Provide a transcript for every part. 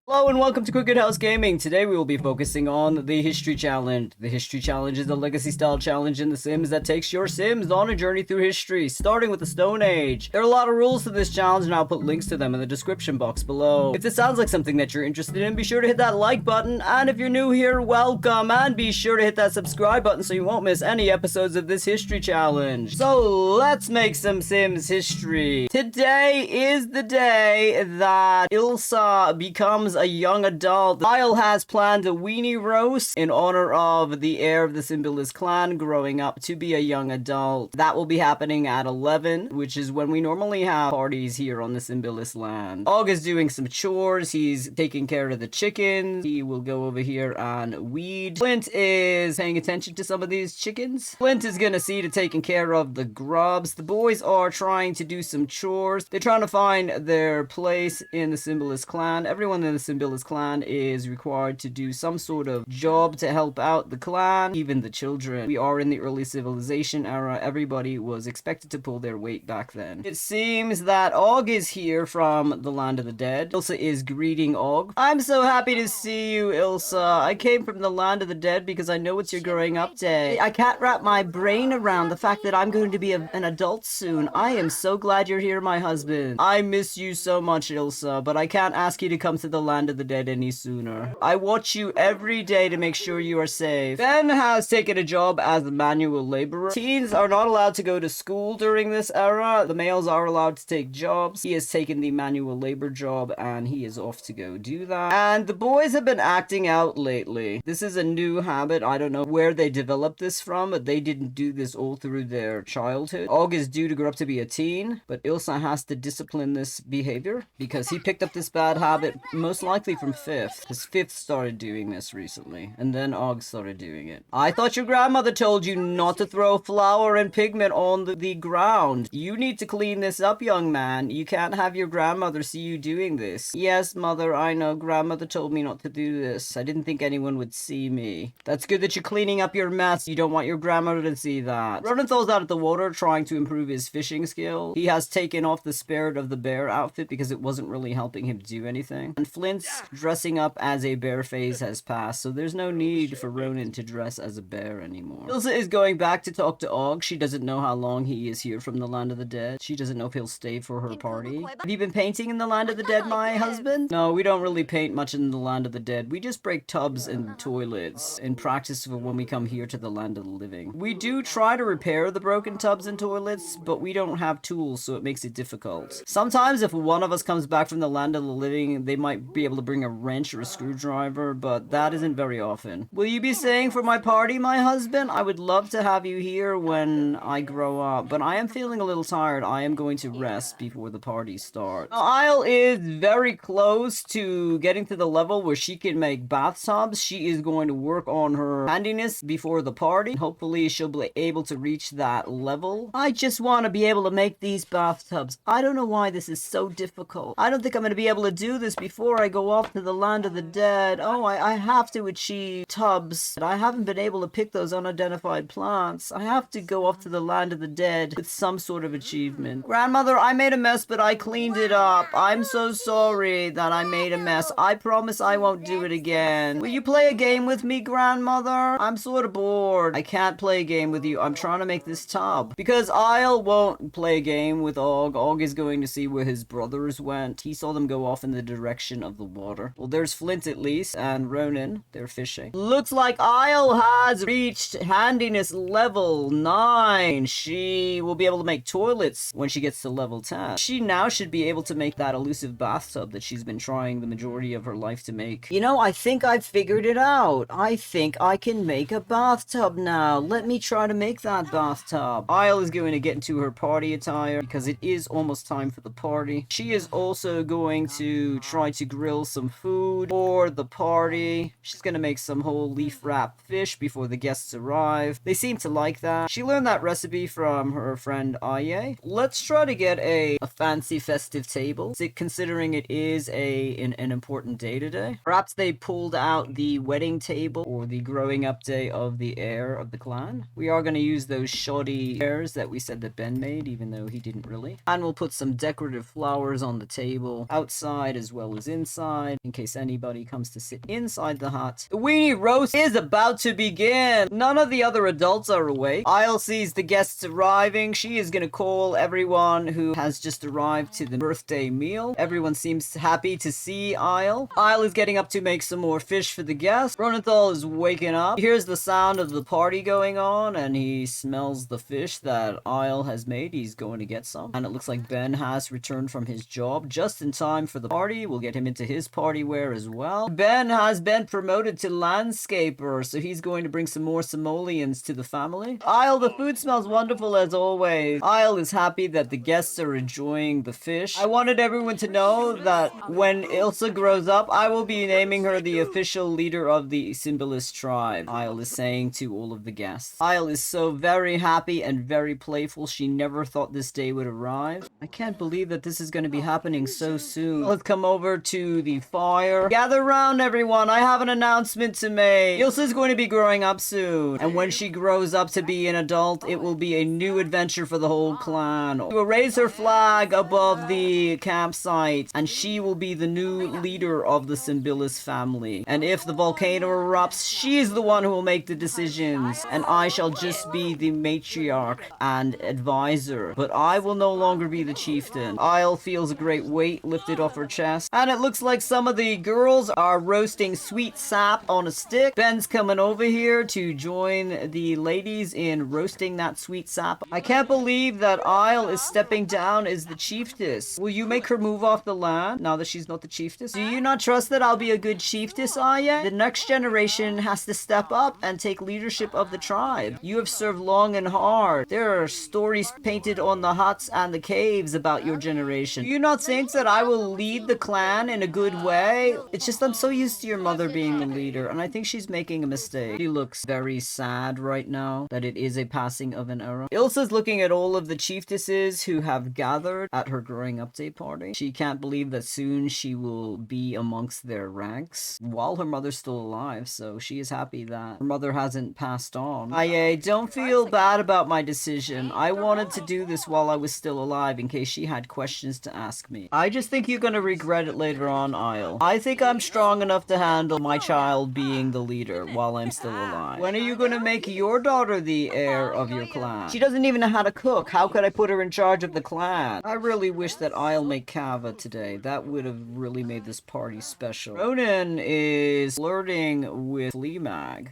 Hello and welcome to Crooked House Gaming. Today we will be focusing on the History Challenge. The History Challenge is a legacy-style challenge in The Sims that takes your Sims on a journey through history, starting with the Stone Age. There are a lot of rules to this challenge and I'll put links to them in the description box below. If this sounds like something that you're interested in, be sure to hit that like button, and if you're new here, welcome, and be sure to hit that subscribe button so you won't miss any episodes of this History Challenge. So let's make some Sims history. Today is the day that Isla becomes a young adult. Isla has planned a weenie roast in honor of the heir of the Simbilis Clan growing up to be a young adult. That will be happening at 11, which is when we normally have parties here on the Simbilis land. Og is doing some chores. He's taking care of the chickens. He will go over here and weed. Flint is paying attention to some of these chickens. Flint is gonna see to taking care of the grubs. The boys are trying to do some chores. They're trying to find their place in the Simbilis Clan. Everyone in the Simbilis Clan is required to do some sort of job to help out the clan, even the children. We are in the early civilization era. Everybody was expected to pull their weight back then. It seems that Og is here from the land of the dead. Ilsa is greeting Og. I'm so happy to see you, Ilsa. I came from the land of the dead because I know it's your growing up day. I can't wrap my brain around the fact that I'm going to be an adult soon. I am so glad you're here, my husband. I miss you so much, Ilsa, but I can't ask you to come to the land of the dead any sooner. I watch you every day to make sure you are safe. Ben has taken a job as a manual laborer. Teens are not allowed to go to school during this era. The males are allowed to take jobs. He has taken the manual labor job and he is off to go do that. And the boys have been acting out lately. This is a new habit. I don't know where they developed this from, but they didn't do this all through their childhood. Og is due to grow up to be a teen, but Ilsa has to discipline this behavior because he picked up this bad habit most likely from Fifth. His Fifth started doing this recently, and then Og started doing it. I thought your grandmother told you not to throw flour and pigment on the ground. You need to clean this up, young man. You can't have your grandmother see you doing this. Yes, mother, I know. Grandmother told me not to do this. I didn't think anyone would see me. That's good that you're cleaning up your mess. You don't want your grandmother to see that. Ronan throws out at the water, trying to improve his fishing skill. He has taken off the Spirit of the Bear outfit because it wasn't really helping him do anything. And Flint's dressing up as a bear phase has passed, so there's no need for Ronan to dress as a bear anymore. Ilsa is going back to talk to Og. She doesn't know how long he is here from the land of the dead. She doesn't know if he'll stay for her party. Have you been painting in the land of the dead, my husband? No, we don't really paint much in the land of the dead. We just break tubs and toilets in practice for when we come here to the land of the living. We do try to repair the broken tubs and toilets, but we don't have tools, so it makes it difficult. Sometimes if one of us comes back from the land of the living, they might be able to bring a wrench or a screwdriver, but that isn't very often. Will you be staying for my party, my husband? I would love to have you here when I grow up, but I am feeling a little tired. I am going to rest before the party starts. Isle is very close to getting to the level where she can make bathtubs. She is going to work on her handiness before the party. Hopefully she'll be able to reach that level. I just want to be able to make these bathtubs. I don't know why this is so difficult. I don't think I'm going to be able to do this before I go off to the land of the dead. Oh, I have to achieve tubs. I haven't been able to pick those unidentified plants. I have to go off to the land of the dead with some sort of achievement. Grandmother, I made a mess, but I cleaned it up. I'm so sorry that I made a mess. I promise I won't do it again. Will you play a game with me, grandmother? I'm sort of bored. I can't play a game with you. I'm trying to make this tub. Because Isle won't play a game with Og. Og is going to see where his brothers went. He saw them go off in the direction of the water. Well, there's Flint at least, and Ronan. They're fishing. Looks like Isle has reached handiness level 9. She will be able to make toilets when she gets to level 10. She now should be able to make that elusive bathtub that she's been trying the majority of her life to make. You know, I think I've figured it out. I think I can make a bathtub now. Let me try to make that bathtub. Isle is going to get into her party attire because it is almost time for the party. She is also going to try to grill some food for the party. She's gonna make some whole leaf wrapped fish before the guests arrive. They seem to like that. She learned that recipe from her friend Aye. Let's try to get a fancy festive table, considering it is an important day today. Perhaps they pulled out the wedding table or the growing up day of the heir of the clan. We are going to use those shoddy chairs that we said that Ben made, even though he didn't really. And we'll put some decorative flowers on the table outside as well as inside. outside in case anybody comes to sit inside the hut. The weenie roast is about to begin. None of the other adults are awake. Isle sees the guests arriving. She is gonna call everyone who has just arrived to the birthday meal. Everyone seems happy to see Isle. Isle is getting up to make some more fish for the guests. Ronenthal is waking up. He hears the sound of the party going on and he smells the fish that Isle has made. He's going to get some. And it looks like Ben has returned from his job just in time for the party. We'll get him into his party wear as well. Ben has been promoted to landscaper, so he's going to bring some more simoleons to the family. Isle, the food smells wonderful as always. Isle is happy that the guests are enjoying the fish. I wanted everyone to know that when Ilsa grows up, I will be naming her the official leader of the Simbilis tribe, Isle is saying to all of the guests. Isle is so very happy and very playful. She never thought this day would arrive. I can't believe that this is going to be happening so soon. Let's come over to the fire. Gather round, everyone. I have an announcement to make. Ilsa is going to be growing up soon, and when she grows up to be an adult, it will be a new adventure for the whole clan. She will raise her flag above the campsite, and she will be the new leader of the Simbilis family. And if the volcano erupts, she is the one who will make the decisions, and I shall just be the matriarch and advisor. But I will no longer be the chieftain. Isle feels a great weight lifted off her chest, and it looks like some of the girls are roasting sweet sap on a stick. Ben's coming over here to join the ladies in roasting that sweet sap. I can't believe that Isle is stepping down as the chiefess. Will you make her move off the land now that she's not the chiefess? Do you not trust that I'll be a good chiefess, Aya? The next generation has to step up and take leadership of the tribe. You have served long and hard. There are stories painted on the huts and the caves about your generation. Do you not think that I will lead the clan in a good way? It's just I'm so used to your mother being the leader, and I think she's making a mistake. She looks very sad right now that it is a passing of an era. Ilsa's looking at all of the chieftesses who have gathered at her growing up day party. She can't believe that soon she will be amongst their ranks while her mother's still alive, so she is happy that her mother hasn't passed on. Aye, don't feel bad about my decision. I wanted to do this while I was still alive in case she had questions to ask me. I just think you're gonna regret it later on, Isle. I think I'm strong enough to handle my child being the leader while I'm still alive. When are you gonna make your daughter the heir of your clan? She doesn't even know how to cook. How could I put her in charge of the clan? I really wish that Isle made kava today. That would have really made this party special. Ronan is flirting with Fleamag.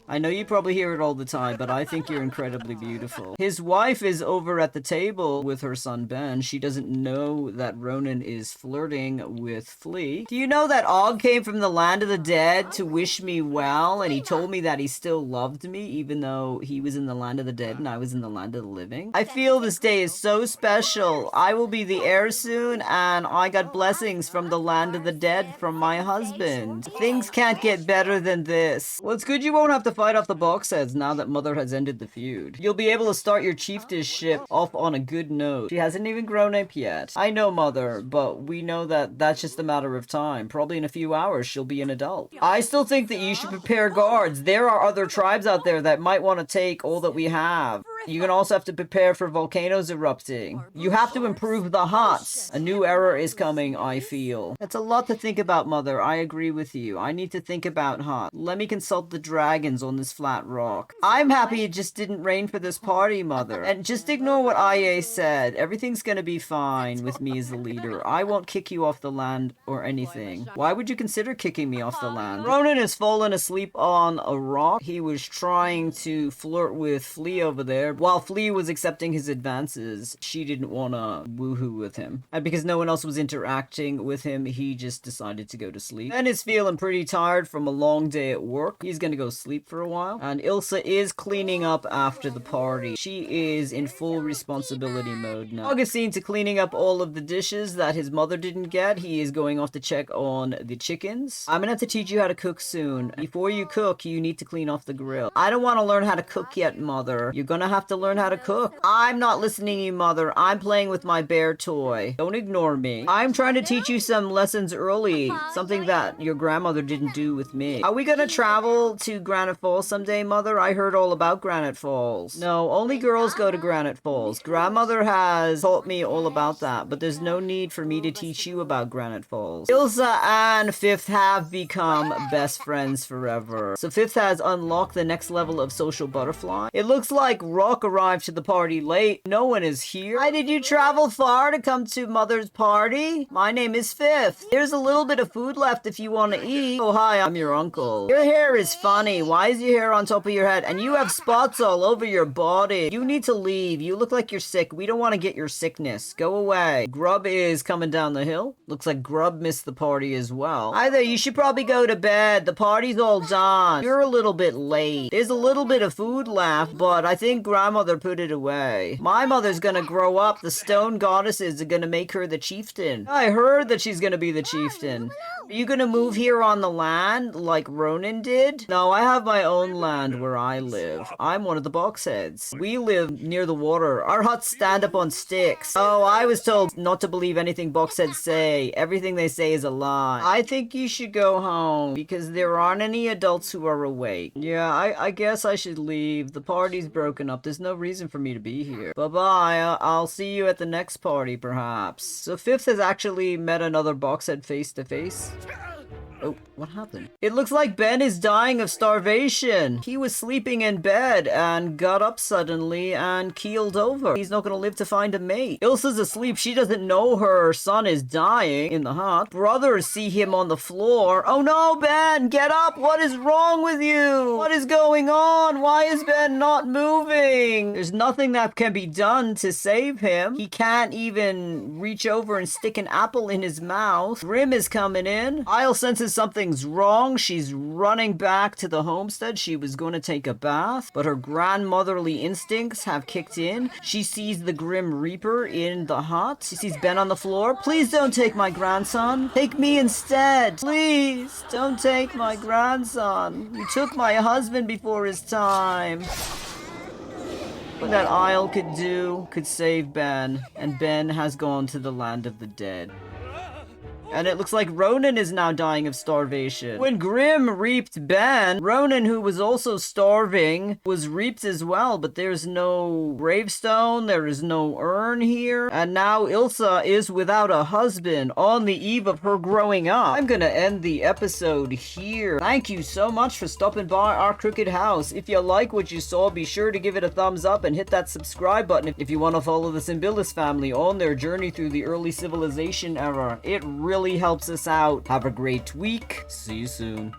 I know you probably hear it all the time, but I think you're incredibly beautiful. His wife is over at the table with her son Ben. She doesn't know that Ronan is flirting with Flea. Do you know that Og came from the land of the dead to wish me well, and he told me that he still loved me even though he was in the land of the dead and I was in the land of the living? I feel this day is so special. I will be the heir soon, and I got blessings from the land of the dead from my husband. Things can't get better than this. Well, it's good you won't have to fight off the box heads now that Mother has ended the feud. You'll be able to start your chieftainship off on a good note. She hasn't even grown up yet. I know, Mother, but we know that that's just a matter of time. Probably in a few hours she'll be an adult. I still think that you should prepare guards. There are other tribes out there that might want to take all that we have. You're gonna also have to prepare for volcanoes erupting. You have to improve the huts. A new era is coming, I feel. That's a lot to think about, Mother. I agree with you. I need to think about huts. Let me consult the dragons on this flat rock. I'm happy it just didn't rain for this party, Mother. And just ignore what IA said. Everything's gonna be fine with me as the leader. I won't kick you off the land or anything. Why would you consider kicking me off the land? Ronan has fallen asleep on a rock. He was trying to flirt with Flea over there. While Flea was accepting his advances, she didn't want to woohoo with him. And because no one else was interacting with him, he just decided to go to sleep. Ben is feeling pretty tired from a long day at work. He's gonna go sleep for a while. And Ilsa is cleaning up after the party. She is in full responsibility mode now. Og is seen to cleaning up all of the dishes that his mother didn't get. He is going off to check on the chickens. I'm gonna have to teach you how to cook soon. Before you cook, you need to clean off the grill. I don't want to learn how to cook yet, Mother. You're gonna have have to learn how to cook. I'm not listening to you, mother. I'm playing with my bear toy. Don't ignore me. I'm trying to teach you some lessons early. Something that your grandmother didn't do with me. Are we gonna travel to Granite Falls someday, mother? I heard all about Granite Falls. No, only girls go to Granite Falls. Grandmother has taught me all about that, but there's no need for me to teach you about Granite Falls. Ilsa and Fifth have become best friends forever. So Fifth has unlocked the next level of social butterfly. It looks like Rock arrived to the party late. No one is here. Why did you travel far to come to Mother's party? My name is Fifth. There's a little bit of food left if you want to eat. Oh, hi, I'm your uncle. Your hair is funny. Why is your hair on top of your head? And you have spots all over your body. You need to leave. You look like you're sick. We don't want to get your sickness. Go away. Grub is coming down the hill. Looks like Grub missed the party as well. Hi there, you should probably go to bed. The party's all done. You're a little bit late. There's a little bit of food left, but I think grandmother put it away. My mother's gonna grow up. The stone goddesses are gonna make her the chieftain. I heard that she's gonna be the chieftain. Are you gonna move here on the land like Ronan did? No, I have my own land where I live. I'm one of the boxheads. We live near the water. Our huts stand up on sticks. Oh, I was told not to believe anything boxheads say. Everything they say is a lie. I think you should go home because there aren't any adults who are awake. Yeah, I guess I should leave. The party's broken up. There's no reason for me to be here. Bye-bye. I'll see you at the next party, perhaps. So Fifth has actually met another boxhead face to face. Oh, what happened? It looks like Ben is dying of starvation. He was sleeping in bed and got up suddenly and keeled over. He's not gonna live to find a mate. Ilsa's asleep. She doesn't know her son is dying in the hut. Brothers see him on the floor. Oh no, Ben, get up. What is wrong with you? What is going on? Why is Ben not moving? There's nothing that can be done to save him. He can't even reach over and stick an apple in his mouth. Grim is coming in. Isle senses something's wrong. She's running back to the homestead. She was going to take a bath, but her grandmotherly instincts have kicked in. She sees the Grim Reaper in the hut. She sees Ben on the floor. Please don't take my grandson. Take me instead. Please don't take my grandson. You took my husband before his time. What that Isle could do could save Ben, and Ben has gone to the land of the dead. And it looks like Ronan is now dying of starvation. When Grim reaped Ben, Ronan, who was also starving, was reaped as well, but there's no gravestone, there is no urn here. And now Ilsa is without a husband on the eve of her growing up. I'm gonna end the episode here. Thank you so much for stopping by our crooked house. If you like what you saw, be sure to give it a thumbs up and hit that subscribe button if you want to follow the Simbilis family on their journey through the early civilization era. It really helps us out. Have a great week. See you soon.